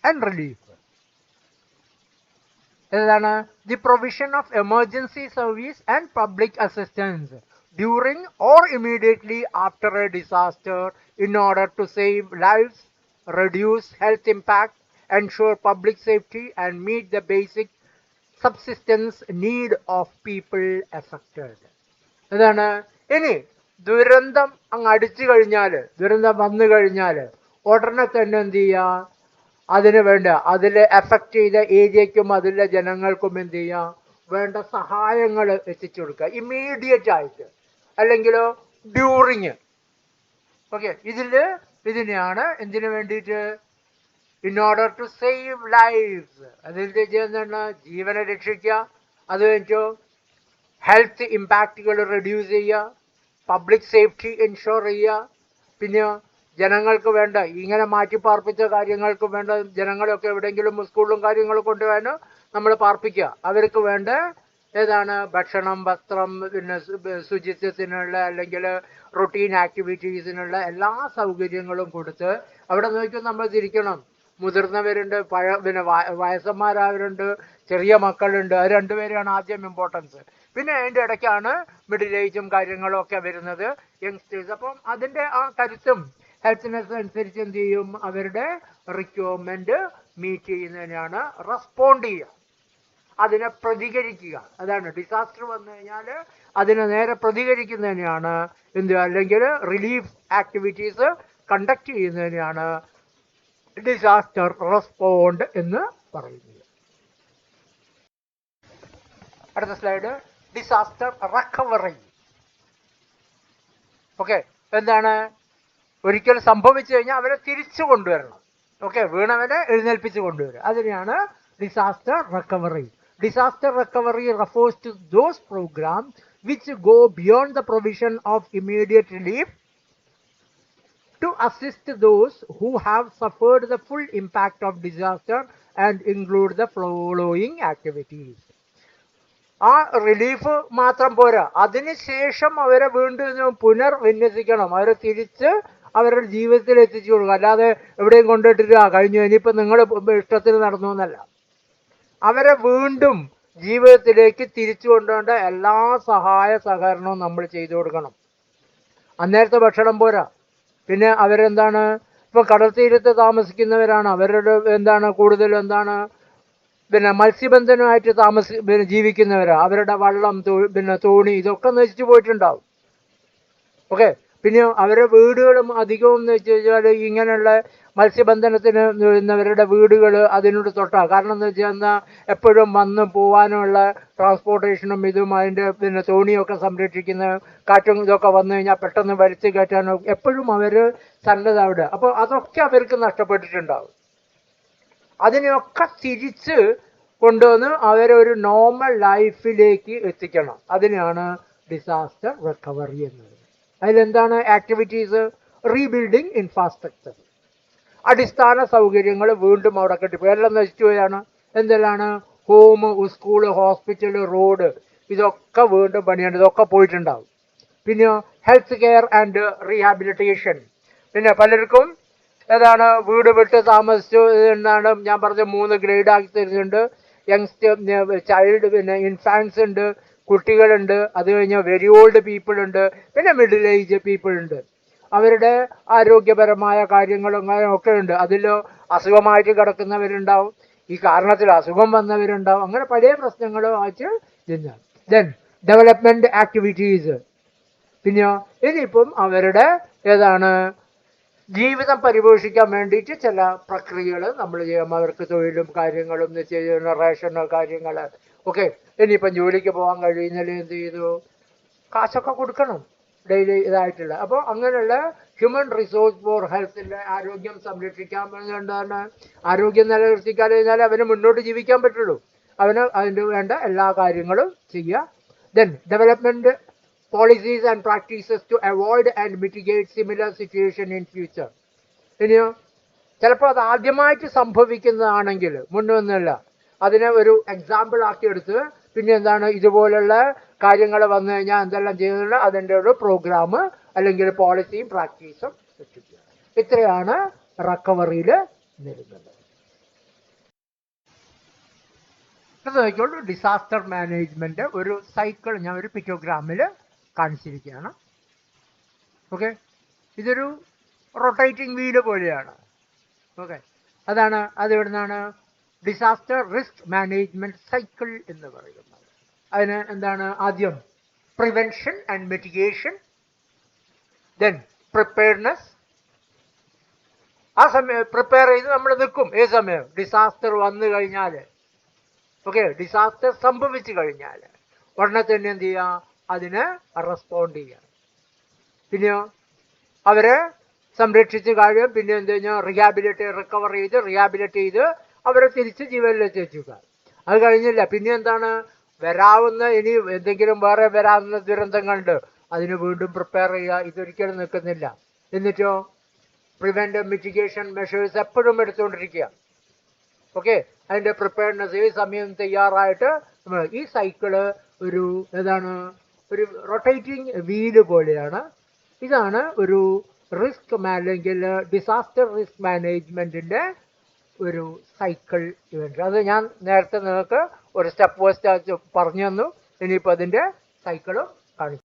ആൻഡ് റിലീഫ്. ഏതാണ്, the provision of emergency service and public assistance during or immediately after a disaster in order to save lives, reduce health impact, ensure public safety and meet the basic subsistence need of people affected. അതാണ്. ഇനി ദുരന്തം അങ്ങ് അടിച്ചു കഴിഞ്ഞാൽ, ദുരന്തം വന്നു കഴിഞ്ഞാൽ ഉടനെ തന്നെ എന്ത് ചെയ്യുക, അതിന് വേണ്ട അതിൽ എഫക്റ്റ് ചെയ്ത ഏരിയയ്ക്കും അതിലെ ജനങ്ങൾക്കും എന്ത് ചെയ്യുക, വേണ്ട സഹായങ്ങൾ എത്തിച്ചു കൊടുക്കുക ഇമ്മീഡിയറ്റ് ആയിട്ട്, അല്ലെങ്കിലോ ഡ്യൂറിങ്. ഓക്കെ, ഇതിനെയാണ് എന്തിനു വേണ്ടിയിട്ട്, in order to save lives. അതിൻ്റെ ചെയ്യുന്നതാണ് ജീവനെ രക്ഷിക്കുക, അത് കഴിഞ്ഞോ ഹെൽത്ത് ഇമ്പാക്റ്റുകൾ റെഡ്യൂസ് ചെയ്യുക, പബ്ലിക് സേഫ്റ്റി എൻഷുർ ചെയ്യുക, പിന്നെ ജനങ്ങൾക്ക് വേണ്ട ഇങ്ങനെ മാറ്റിപ്പാർപ്പിച്ച കാര്യങ്ങൾക്ക് വേണ്ട ജനങ്ങളൊക്കെ എവിടെയെങ്കിലും സ്കൂളിലും കാര്യങ്ങളും കൊണ്ടുപോകാൻ നമ്മൾ പാർപ്പിക്കുക. അവർക്ക് വേണ്ട ഏതാണ്, ഭക്ഷണം, വസ്ത്രം, പിന്നെ ശുചിത്വത്തിനുള്ള അല്ലെങ്കിൽ റൊട്ടീൻ ആക്ടിവിറ്റീസിനുള്ള എല്ലാ സൗകര്യങ്ങളും കൊടുത്ത് അവിടെ നോക്കി നമ്മൾ തിരിക്കണം. മുതിർന്നവരുണ്ട്, പിന്നെ വയസ്സന്മാരായവരുണ്ട്, ചെറിയ മക്കളുണ്ട്. അത് രണ്ടുപേരെയാണ് ആദ്യം ഇമ്പോർട്ടൻസ്. പിന്നെ അതിൻ്റെ ഇടയ്ക്കാണ് മിഡിൽ ഏജും കാര്യങ്ങളും ഒക്കെ വരുന്നത്, യങ്സ്റ്റേഴ്സ്. അപ്പം അതിൻ്റെ ആ കരുത്തും ഹെൽത്ത്നെസ് അനുസരിച്ച് എന്ത് ചെയ്യും, അവരുടെ റിക്വയർമെന്റ് മീറ്റ് ചെയ്യുന്നതിനാണ് റെസ്പോണ്ട് ചെയ്യുക, അതിനെ പ്രതികരിക്കുക. അതാണ് ഡിസാസ്റ്റർ വന്നു കഴിഞ്ഞാൽ അതിനെ നേരെ പ്രതികരിക്കുന്നതിനെയാണ് എന്ത്, അല്ലെങ്കിൽ റിലീഫ് ആക്ടിവിറ്റീസ് കണ്ടക്ട് ചെയ്യുന്നതിനെയാണ് ഡിസാസ്റ്റർ റെസ്പോണ്ട് എന്ന് പറയുന്നത്. അടുത്ത സ്ലൈഡ്, ഡിസാസ്റ്റർ റിക്കവറി. ഓക്കെ, എന്താണ്, ഒരിക്കൽ സംഭവിച്ചു കഴിഞ്ഞാൽ അവരെ തിരിച്ചു കൊണ്ടുവരണം. ഓക്കെ, വീണവരെ എഴുന്നേൽപ്പിച്ച് കൊണ്ടുവരിക. അതിനെയാണ് disaster recovery. disaster recovery refers to those programs which go beyond the provision of immediate relief to assist those who have suffered the full impact of disaster and include the following activities. ആ റിലീഫ് മാത്രം പോരാ, അതിനുശേഷം അവരെ വീണ്ടും പുനർവിന്യസിക്കണം, അവരെ തിരിച്ച് അവരുടെ ജീവിതത്തിൽ എത്തിച്ചു കൊടുക്കുക. അല്ലാതെ എവിടെയും കൊണ്ടിട്ടിട്ട് കഴിഞ്ഞു ഇനിയിപ്പോൾ നിങ്ങൾ ഇഷ്ടത്തിന് നടന്നു എന്നല്ല. അവരെ വീണ്ടും ജീവിതത്തിലേക്ക് തിരിച്ചു കൊണ്ടുപോകേണ്ട എല്ലാ സഹായ സഹകരണവും നമ്മൾ ചെയ്തു കൊടുക്കണം. അന്നേരത്തെ ഭക്ഷണം പോരാ, പിന്നെ അവരെന്താണ്, ഇപ്പൊ കടൽ തീരത്ത് താമസിക്കുന്നവരാണ്, അവരുടെ എന്താണ് കൂടുതലും എന്താണ് പിന്നെ മത്സ്യബന്ധനമായിട്ട് ജീവിക്കുന്നവരാ, അവരുടെ വള്ളം പിന്നെ തോണി ഇതൊക്കെ നശിച്ചു പോയിട്ടുണ്ടാവും. ഓക്കെ, പിന്നെ അവരുടെ വീടുകളും അധികവും എന്ന് വെച്ച് കഴിഞ്ഞാൽ ഇങ്ങനെയുള്ള മത്സ്യബന്ധനത്തിന് വരുന്നവരുടെ വീടുകൾ അതിനോട് തൊട്ടാ. കാരണം എന്ന് വെച്ച് കഴിഞ്ഞാൽ എപ്പോഴും വന്ന് പോകാനുള്ള ട്രാൻസ്പോർട്ടേഷനും ഇതും അതിൻ്റെ പിന്നെ തോണിയൊക്കെ സംരക്ഷിക്കുന്ന കാറ്റും ഇതൊക്കെ വന്നു കഴിഞ്ഞാൽ പെട്ടെന്ന് വലിച്ചു കയറ്റാനോ എപ്പോഴും അവർ സന്നദ്ധ അവിടെ. അപ്പോൾ അതൊക്കെ അവർക്ക് നഷ്ടപ്പെട്ടിട്ടുണ്ടാവും. അതിനെയൊക്കെ തിരിച്ച് കൊണ്ടുവന്ന് അവരൊരു നോർമൽ ലൈഫിലേക്ക് എത്തിക്കണം. അതിനാണ് ഡിസാസ്റ്റർ റിക്കവറി എന്നത്. അതിലെന്താണ് ആക്ടിവിറ്റീസ്? റീബിൽഡിങ് ഇൻഫ്രാസ്ട്രക്ചർ, അടിസ്ഥാന സൗകര്യങ്ങൾ വീണ്ടും അവിടെ കെട്ടിപ്പോയി, എല്ലാം നശിച്ചു പോയാണ്. എന്തെല്ലാണ്? ഹോം, സ്കൂള്, ഹോസ്പിറ്റൽ, റോഡ് ഇതൊക്കെ വീണ്ടും പണിയേണ്ടത്, ഇതൊക്കെ പോയിട്ടുണ്ടാവും. പിന്നെ ഹെൽത്ത് കെയർ ആൻഡ് റീഹാബിലിറ്റേഷൻ. പിന്നെ പലർക്കും ഏതാണ് വീട് വിട്ട് താമസിച്ചു എന്നാണ് ഞാൻ പറഞ്ഞ 3 ഗ്രേഡ് ആക്കി തരുന്നുണ്ട്. യങ്സ്റ്റർ ചൈൽഡ്, പിന്നെ ഇൻഫാൻസ് ഉണ്ട്, കുട്ടികളുണ്ട്, അത് കഴിഞ്ഞാൽ വെരി ഓൾഡ് പീപ്പിൾ ഉണ്ട്, പിന്നെ മിഡിൽ ഏജ് പീപ്പിൾ ഉണ്ട്. അവരുടെ ആരോഗ്യപരമായ കാര്യങ്ങളും ഒക്കെ ഉണ്ട്. അതിൽ അസുഖമായിട്ട് കിടക്കുന്നവരുണ്ടാവും, ഈ കാരണത്തിൽ അസുഖം വന്നവരുണ്ടാവും, അങ്ങനെ പല പ്രശ്നങ്ങളും ആയിട്ട് ചെന്നാണ്. Then development activities. പിന്നെ ഇനിയിപ്പം അവരുടെ ഏതാണ് ജീവിതം പരിപോഷിക്കാൻ വേണ്ടിയിട്ട് ചില പ്രക്രിയകൾ നമ്മൾ ചെയ്യാം. അവർക്ക് തൊഴിലും കാര്യങ്ങളും ചെയ്യുന്ന റേഷനോ കാര്യങ്ങൾ ഒക്കെ. ഇനിയിപ്പം ജോലിക്ക് പോകാൻ കഴിയുന്നതിൽ എന്ത് ചെയ്തു, കാശൊക്കെ കൊടുക്കണം ഡെയിലി ഇതായിട്ടുള്ള. അപ്പോൾ അങ്ങനെയുള്ള ഹ്യൂമൻ റിസോഴ്സ് ഫോർ ഹെൽത്തിൻ്റെ ആരോഗ്യം സംരക്ഷിക്കാൻ എന്താണ്, ആരോഗ്യം നിലനിർത്തിക്കാൻ കഴിഞ്ഞാൽ അവന് മുന്നോട്ട് ജീവിക്കാൻ പറ്റുള്ളൂ. അവന് അതിന് വേണ്ട എല്ലാ കാര്യങ്ങളും ചെയ്യുക. Then development policies and practices to avoid and mitigate similar situation in future. ഇനിയോ ചിലപ്പോൾ അത് ആദ്യമായിട്ട് സംഭവിക്കുന്നതാണെങ്കിൽ മുന്നൊന്നുമല്ല, അതിനെ ഒരു എക്സാമ്പിൾ ആക്കി എടുത്ത് പിന്നെ എന്താണ് ഇതുപോലുള്ള കാര്യങ്ങൾ വന്നു കഴിഞ്ഞാൽ എന്തെല്ലാം ചെയ്യുന്നുണ്ട് അതിൻ്റെ ഒരു പ്രോഗ്രാം അല്ലെങ്കിൽ പോളിസിയും പ്രാക്ടീസും സൃഷ്ടിക്കുക. ഇത്രയാണ് റിക്കവറിയിൽ വരുന്നത്. അത് നോക്കിയോളൂ, ഡിസാസ്റ്റർ മാനേജ്മെന്റ് ഒരു സൈക്കിൾ ഞാൻ ഒരു പിക്റ്റോഗ്രാമിൽ കാണിച്ചിരിക്കുകയാണ്. ഓക്കെ, ഇതൊരു റൊട്ടേറ്റിംഗ് വീല് പോലെയാണ്. ഓക്കെ, അതാണ് അത് എവിടുന്നാണ് ഡിസാസ്റ്റർ റിസ്ക് മാനേജ്മെന്റ് സൈക്കിൾ എന്ന് പറയുന്നത്. അതിന് എന്താണ് ആദ്യം prevention and mitigation, then preparedness. ആ സമയം പ്രിപ്പയർ ചെയ്ത് നമ്മൾ നിൽക്കും. ഏത് സമയം? ഡിസാസ്റ്റർ വന്നു കഴിഞ്ഞാൽ. ഓക്കെ, ഡിസാസ്റ്റർ സംഭവിച്ചു കഴിഞ്ഞാൽ ഉടനെ തന്നെ എന്ത് ചെയ്യുക, അതിന് റെസ്പോണ്ട് ചെയ്യുക. പിന്നെയോ അവരെ സംരക്ഷിച്ച് കാര്യം പിന്നെ എന്ത് കഴിഞ്ഞാൽ റിക്കവർ ചെയ്ത് റീഹാബിലിറ്റ് ചെയ്ത് അവരെ തിരിച്ച് ജീവനിലേക്ക് എത്തിക്കുക. അത് കഴിഞ്ഞില്ല, പിന്നെ എന്താണ് വരാവുന്ന ഇനി എന്തെങ്കിലും വേറെ വരാവുന്ന ദുരന്തങ്ങളുണ്ട്, അതിന് വീണ്ടും പ്രിപ്പയർ ചെയ്യുക. ഇതൊരിക്കലും നിൽക്കുന്നില്ല. എന്നിട്ടോ പ്രിവെന്റ് മിറ്റിഗേഷൻ മെഷേഴ്സ് എപ്പോഴും എടുത്തുകൊണ്ടിരിക്കുക. ഓക്കെ, അതിൻ്റെ പ്രിപ്പയർനെസ് ഈ സമയം തയ്യാറായിട്ട് ഈ സൈക്കിള് ഒരു ഏതാണ് ഒരു റൊട്ടേറ്റിംഗ് വീല് പോലെയാണ്. ഇതാണ് ഒരു റിസ്ക് അല്ലെങ്കിൽ ഡിസാസ്റ്റർ റിസ്ക് മാനേജ്മെന്റിന്റെ ഒരു സൈക്കിൾ ഇവന്റ്. അത് ഞാൻ നേരത്തെ നിങ്ങൾക്ക് ഒരു സ്റ്റെപ്പ് ബൈ സ്റ്റെപ്പ് പറഞ്ഞു തന്നു. ഇനിയിപ്പോൾ അതിന്റെ സൈക്കിളും കാണിച്ചു.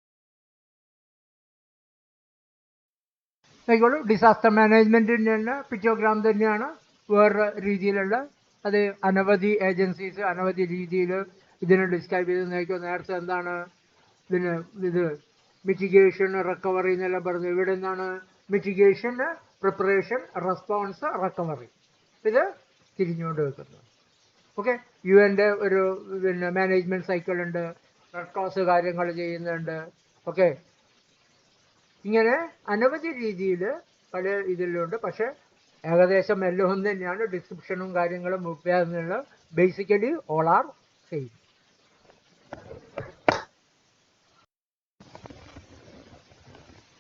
ആയിക്കോളൂ, ഡിസാസ്റ്റർ മാനേജ്മെന്റിന്റെ തന്നെ പിക്റ്റോഗ്രാം തന്നെയാണ്, വേറെ രീതിയിലുള്ള. അത് അനവധി ഏജൻസീസ് അനവധി രീതിയിൽ ഇതിനെ ഡിസ്ക്രൈബ് ചെയ്ത് നോക്കിയോ. നേരത്തെ എന്താണ് പിന്നെ ഇത് മിറ്റിഗേഷൻ റിക്കവറി എന്നെല്ലാം പറഞ്ഞു. ഇവിടെ എന്താണ് മിറ്റിഗേഷൻ, പ്രിപ്പറേഷൻ, റെസ്പോൺസ്, റിക്കവറി. ഇത് തിരിഞ്ഞുകൊണ്ട് വെക്കുന്നു. ഓക്കെ, UN ഒരു പിന്നെ മാനേജ്മെന്റ് സൈക്കിൾ ഉണ്ട്, റെഡ് ക്രോസ് കാര്യങ്ങൾ ചെയ്യുന്നുണ്ട്. ഓക്കെ, ഇങ്ങനെ അനവധി രീതിയിൽ പല ഇതിലുണ്ട്. പക്ഷെ ഏകദേശം എല്ലാം തന്നെയാണ്. ഡിസ്ക്രിപ്ഷനും കാര്യങ്ങളും ഉപയോഗങ്ങളും ബേസിക്കലി ഓൾ ആർ സെയിം.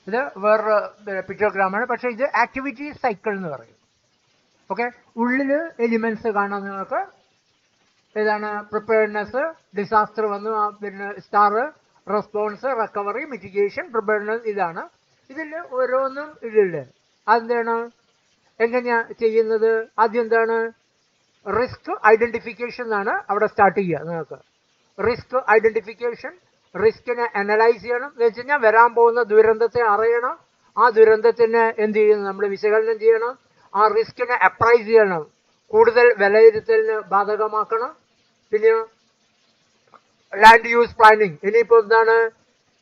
ഇത് വേറൊരു പിക്ചോഗ്രാമാണ്, പക്ഷെ ഇത് ആക്ടിവിറ്റി സൈക്കിൾ എന്ന് പറയും. ഓക്കെ, ഉള്ളില് എലിമെന്റ്സ് കാണാൻ നിങ്ങൾക്ക് ഏതാണ്? പ്രിപ്പയർനെസ്, ഡിസാസ്റ്റർ വന്നു, പിന്നെ star, response, recovery, mitigation, preparedness, ഇതാണ്. ഇതിൽ ഓരോന്നും ഇതില് അതെന്താണ്, എങ്ങനെയാ ചെയ്യുന്നത്? ആദ്യം എന്താണ്? റിസ്ക് ഐഡന്റിഫിക്കേഷൻ എന്നാണ് അവിടെ സ്റ്റാർട്ട് ചെയ്യുക നിങ്ങൾക്ക്. റിസ്ക് ഐഡന്റിഫിക്കേഷൻ, റിസ്കിനെ അനലൈസ് ചെയ്യണം എന്ന് വെച്ച് കഴിഞ്ഞാൽ വരാൻ പോകുന്ന ദുരന്തത്തെ അറിയണം. ആ ദുരന്തത്തിന് എന്ത് ചെയ്യണം? നമ്മൾ വിശകലനം ചെയ്യണം. ആ റിസ്കിനെ അപ്രൈസ് ചെയ്യണം, കൂടുതൽ വിലയിരുത്തലിന് ബാധകമാക്കണം. പിന്നെ ലാൻഡ് യൂസ് പ്ലാനിങ്. ഇനിയിപ്പോൾ എന്താണ്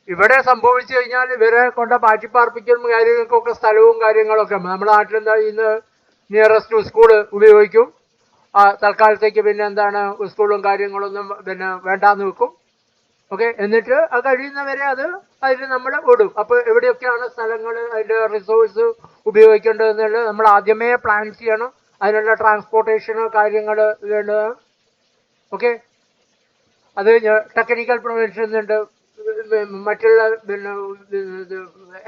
ഇവിടെ സംഭവിച്ചു കഴിഞ്ഞാൽ ഇവരെ കൊണ്ട് പാറ്റിപ്പാർപ്പിക്കലും കാര്യങ്ങൾക്കൊക്കെ സ്ഥലവും കാര്യങ്ങളൊക്കെ നമ്മുടെ നാട്ടിലെന്താ ചെയ്യുന്നത്? നിയറസ്റ്റ് സ്കൂള് ഉപയോഗിക്കും. തൽക്കാലത്തേക്ക് പിന്നെ എന്താണ് സ്കൂളും കാര്യങ്ങളൊന്നും പിന്നെ വേണ്ടാന്ന് വെക്കും. ഓക്കെ, എന്നിട്ട് അത് കഴിയുന്നവരെ അതിൽ നമ്മൾ ഓടും. അപ്പോൾ എവിടെയൊക്കെയാണ് സ്ഥലങ്ങൾ, അതിൻ്റെ റിസോഴ്സ് ഉപയോഗിക്കേണ്ടതെന്നുള്ളത് നമ്മൾ ആദ്യമേ പ്ലാൻ ചെയ്യണം. അതിനുള്ള ട്രാൻസ്പോർട്ടേഷനോ കാര്യങ്ങൾ വേണ്ടതാണ്. ഓക്കെ, അത് ടെക്നിക്കൽ പ്രൊവിഷൻ ഉണ്ട്, മറ്റുള്ള പിന്നെ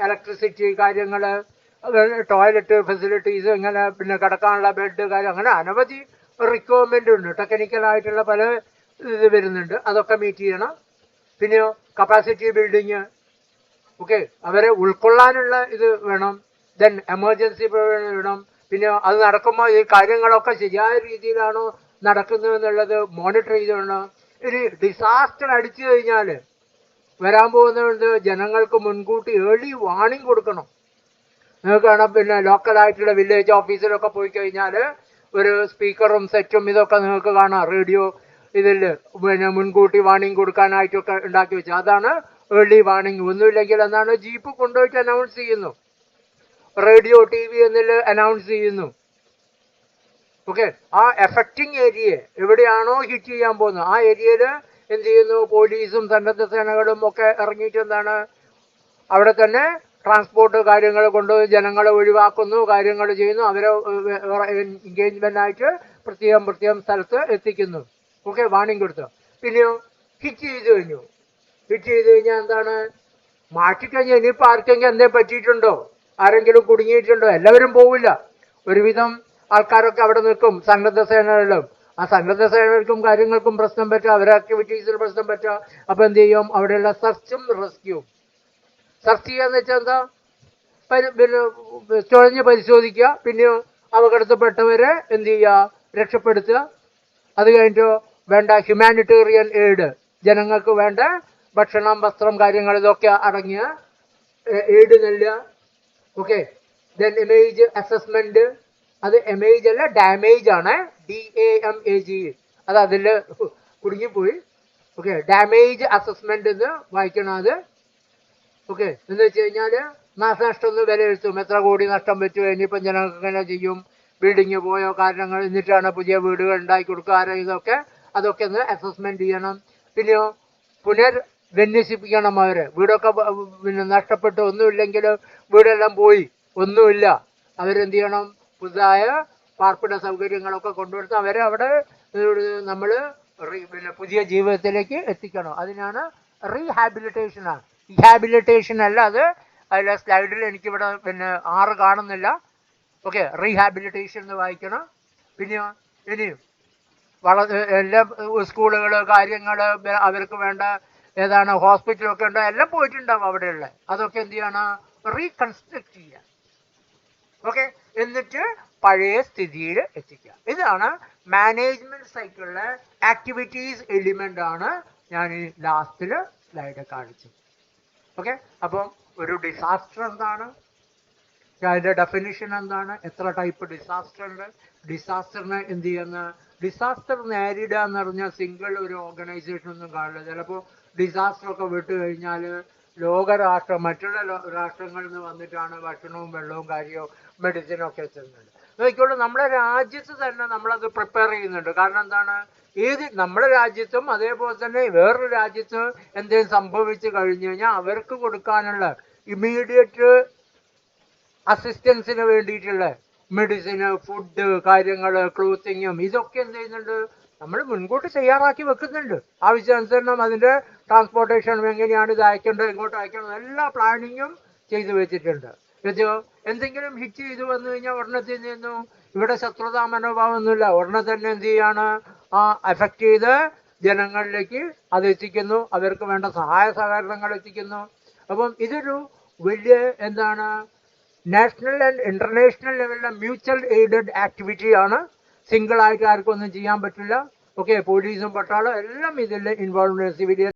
ഇലക്ട്രിസിറ്റി കാര്യങ്ങൾ, ടോയ്ലറ്റ് ഫെസിലിറ്റീസ്, ഇങ്ങനെ പിന്നെ കിടക്കാനുള്ള ബെഡ് കാര്യം, അങ്ങനെ അനവധി റിക്വയർമെൻ്റ് ഉണ്ട്. ടെക്നിക്കലായിട്ടുള്ള പല ഇത് വരുന്നുണ്ട്, അതൊക്കെ മീറ്റ് ചെയ്യണം. പിന്നെയോ കപ്പാസിറ്റി ബിൽഡിങ്. ഓക്കെ, അവരെ ഉൾക്കൊള്ളാനുള്ള ഇത് വേണം. ദെൻ എമർജൻസി വേണം. പിന്നെ അത് നടക്കുമ്പോൾ ഈ കാര്യങ്ങളൊക്കെ ശരിയായ രീതിയിലാണോ നടക്കുന്നതെന്നുള്ളത് മോണിറ്റർ ചെയ്തുകൊണ്ട് ഒരു ഡിസാസ്റ്റർ അടിച്ചു കഴിഞ്ഞാൽ വരാൻ പോകുന്നത് ജനങ്ങൾക്ക് മുൻകൂട്ടി ഏർലി വാർണിംഗ് കൊടുക്കണം. നിങ്ങൾക്ക് കാണാം, പിന്നെ ലോക്കലായിട്ടുള്ള വില്ലേജ് ഓഫീസിലൊക്കെ പോയി കഴിഞ്ഞാൽ ഒരു സ്പീക്കറും സെറ്റും ഇതൊക്കെ നിങ്ങൾക്ക് കാണാം, റേഡിയോ ഇതിൽ പിന്നെ മുൻകൂട്ടി വാർണിംഗ് കൊടുക്കാനായിട്ടൊക്കെ ഉണ്ടാക്കി വെച്ചു. അതാണ് ഏർലി വാർണിംഗ്. ഒന്നുമില്ലെങ്കിൽ എന്താണ്, ജീപ്പ് കൊണ്ടുപോയിട്ട് അനൗൺസ് ചെയ്യുന്നു, റേഡിയോ TV എന്നിൽ അനൗൺസ് ചെയ്യുന്നു. ഓക്കെ, ആ എഫക്റ്റിംഗ് ഏരിയയെ എവിടെയാണോ ഹിറ്റ് ചെയ്യാൻ പോകുന്നത് ആ ഏരിയയിൽ എന്ത് ചെയ്യുന്നു? പോലീസും സന്നദ്ധ സേനകളും ഒക്കെ ഇറങ്ങിയിട്ട് എന്താണ് അവിടെ തന്നെ ട്രാൻസ്പോർട്ട് കാര്യങ്ങൾ കൊണ്ടുപോയി ജനങ്ങളെ ഒഴിവാക്കുന്നു, കാര്യങ്ങൾ ചെയ്യുന്നു, അവരെ എൻഗേജ്മെന്റ് ആയിട്ട് പ്രത്യേകം സ്ഥലത്ത് എത്തിക്കുന്നു. ഓക്കെ, വാർണിംഗ് കൊടുത്തു. പിന്നെയോ ഹിറ്റ് ചെയ്ത് കഴിഞ്ഞു. ഹിറ്റ് ചെയ്ത് കഴിഞ്ഞാൽ എന്താണ്? മാറ്റിക്കഴിഞ്ഞാൽ ഇനിയിപ്പോൾ ആർക്കെങ്കിലും എന്തേ പറ്റിയിട്ടുണ്ടോ, ആരെങ്കിലും കുടുങ്ങിയിട്ടുണ്ടോ? എല്ലാവരും പോവില്ല. ഒരുവിധം ആൾക്കാരൊക്കെ അവിടെ നിൽക്കും, സന്നദ്ധ സേനകളിലും. ആ സന്നദ്ധ സേനകൾക്കും കാര്യങ്ങൾക്കും പ്രശ്നം പറ്റുക, അവരുടെ ആക്ടിവിറ്റീസിന് പ്രശ്നം പറ്റുക. അപ്പം എന്ത് ചെയ്യും? അവിടെയുള്ള സെർച്ചും റെസ്ക്യൂവും. സെർച്ച് ചെയ്യാന്ന് വെച്ചാൽ എന്താ? പിന്നെ തുഴഞ്ഞ് പരിശോധിക്കുക. പിന്നെയോ അപകടത്തിൽപ്പെട്ടവരെ എന്ത് ചെയ്യുക? രക്ഷപ്പെടുത്തുക. അത് കഴിഞ്ഞിട്ടോ വേണ്ട ഹ്യൂമാനിറ്റേറിയൻ എയ്ഡ്, ജനങ്ങൾക്ക് വേണ്ട ഭക്ഷണം, വസ്ത്രം, കാര്യങ്ങൾ ഇതൊക്കെ അടങ്ങിയ എയ്ഡ് നൽകുക. Okay, then image assessment. അത് ഇമേജ് അല്ല, ഡാമേജ് ആണ്, DAMAGE. അത് അതിൽ കുടുങ്ങിപ്പോയി. ഓക്കെ, ഡാമേജ് അസസ്മെന്റ് എന്ന് വായിക്കണം അത്. ഓക്കെ, എന്ന് വെച്ച് കഴിഞ്ഞാൽ നാശനഷ്ടം ഒന്ന് വിലയിരുത്തും, എത്ര കോടി നഷ്ടം പറ്റുമോ, ഇനിയിപ്പം ജനങ്ങൾക്ക് എങ്ങനെ ചെയ്യും, ബിൽഡിങ് പോയോ, കാരണങ്ങൾ, എന്നിട്ടാണ് പുതിയ വീടുകൾ ഉണ്ടാക്കി കൊടുക്കുക, ആരോ ഇതൊക്കെ അതൊക്കെ ഒന്ന് അസസ്മെന്റ് ചെയ്യണം. പിന്നെയോ പുനർവിന്യസിപ്പിക്കണം. അവരെ വീടൊക്കെ പിന്നെ നഷ്ടപ്പെട്ട് ഒന്നുമില്ലെങ്കിൽ വീടെല്ലാം പോയി ഒന്നുമില്ല, അവരെന്ത് ചെയ്യണം? പുതുതായ പാർപ്പിട സൗകര്യങ്ങളൊക്കെ കൊണ്ടുകൊടുത്ത് അവരെ അവിടെ നമ്മൾ പിന്നെ പുതിയ ജീവിതത്തിലേക്ക് എത്തിക്കണം. അതിനാണ് റീഹാബിലിറ്റേഷനാണ്. റീഹാബിലിറ്റേഷൻ അല്ല അത്. അതിലെ സ്ലൈഡിൽ എനിക്കിവിടെ പിന്നെ 6 കാണുന്നില്ല. ഓക്കെ, റീഹാബിലിറ്റേഷൻ എന്ന് വായിക്കണം. പിന്നെയോ ഇനിയും എല്ലാ സ്കൂളുകൾ, കാര്യങ്ങൾ, അവർക്ക് വേണ്ട ഏതാണ് ഹോസ്പിറ്റലൊക്കെ ഉണ്ടോ, എല്ലാം പോയിട്ടുണ്ടാവും അവിടെയുള്ള. അതൊക്കെ എന്ത് ചെയ്യണം? റീകൺസ്ട്രക്ട് ചെയ്യുക. ഓക്കെ, എന്നിട്ട് പഴയ സ്ഥിതിയിൽ എത്തിക്കുക. ഇതാണ് മാനേജ്മെന്റ് സൈക്കിളിലെ ആക്ടിവിറ്റീസ് എലിമെന്റ് ആണ് ഞാൻ ഈ ലാസ്റ്റിൽ സ്ലൈഡ് കാണിച്ചത്. ഓക്കെ, അപ്പം ഒരു ഡിസാസ്റ്റർ എന്താണ്, അതിൻ്റെ ഡെഫിനിഷൻ എന്താണ്, എത്ര ടൈപ്പ് ഡിസാസ്റ്റർ ഉണ്ട്, ഡിസാസ്റ്ററിന് എന്ത് ചെയ്യുന്ന, ഡിസാസ്റ്റർ നേരിടുക എന്ന് പറഞ്ഞാൽ സിംഗിൾ ഒരു ഓർഗനൈസേഷൻ ഒന്നും കാണില്ല. ചിലപ്പോൾ ഡിസാസ്റ്ററൊക്കെ വിട്ടു കഴിഞ്ഞാൽ ലോകരാഷ്ട്രം, മറ്റുള്ള രാഷ്ട്രങ്ങളിൽ നിന്ന് വന്നിട്ടാണ് ഭക്ഷണവും വെള്ളവും കാര്യവും മെഡിസിനും ഒക്കെ എത്തുന്നത്. നോക്കിക്കോളൂ, നമ്മുടെ രാജ്യത്ത് തന്നെ നമ്മളത് പ്രിപ്പയർ ചെയ്യുന്നുണ്ട്. കാരണം എന്താണ്? നമ്മുടെ രാജ്യത്തും അതേപോലെ തന്നെ വേറൊരു രാജ്യത്ത് എന്തെങ്കിലും സംഭവിച്ചു കഴിഞ്ഞു കഴിഞ്ഞാൽ അവർക്ക് കൊടുക്കാനുള്ള ഇമ്മീഡിയറ്റ് അസിസ്റ്റൻസിന് വേണ്ടിയിട്ടുള്ള മെഡിസിന്, ഫുഡ്, കാര്യങ്ങൾ, ക്ലോത്തിങ്ങും ഇതൊക്കെ എന്ത് ചെയ്യുന്നുണ്ട്? നമ്മൾ മുൻകൂട്ടി തയ്യാറാക്കി വെക്കുന്നുണ്ട്. ആവശ്യാനുസരണം അതിൻ്റെ ട്രാൻസ്പോർട്ടേഷൻ എങ്ങനെയാണ് ഇത് അയക്കേണ്ടത്, എങ്ങോട്ട് അയക്കേണ്ടത്, എല്ലാ പ്ലാനിങ്ങും ചെയ്തു വെച്ചിട്ടുണ്ട്. ഇത് എന്തെങ്കിലും ഹിറ്റ് ചെയ്ത് വന്നു കഴിഞ്ഞാൽ ഉടനെ നിന്നു ഇവിടെ ശത്രുതാ മനോഭാവമൊന്നുമില്ല. ഉടനെ തന്നെ എന്ത് ചെയ്യാണ്, ആ എഫക്റ്റ് ചെയ്ത് ജനങ്ങളിലേക്ക് അത് എത്തിക്കുന്നു, അവർക്ക് വേണ്ട സഹായ സഹകരണങ്ങൾ എത്തിക്കുന്നു. അപ്പം ഇതൊരു വലിയ എന്താണ് നാഷണൽ ആൻഡ് ഇന്റർനാഷണൽ ലെവലിലെ മ്യൂച്വൽ എയ്ഡഡ് ആക്ടിവിറ്റിയാണ്. സിംഗിൾ ആയിട്ട് ആർക്കും ഒന്നും ചെയ്യാൻ പറ്റില്ല. ഓക്കെ, പോലീസും പട്ടാളം എല്ലാം ഇതിൽ ഇൻവോൾവ്, സിവിലിയൻ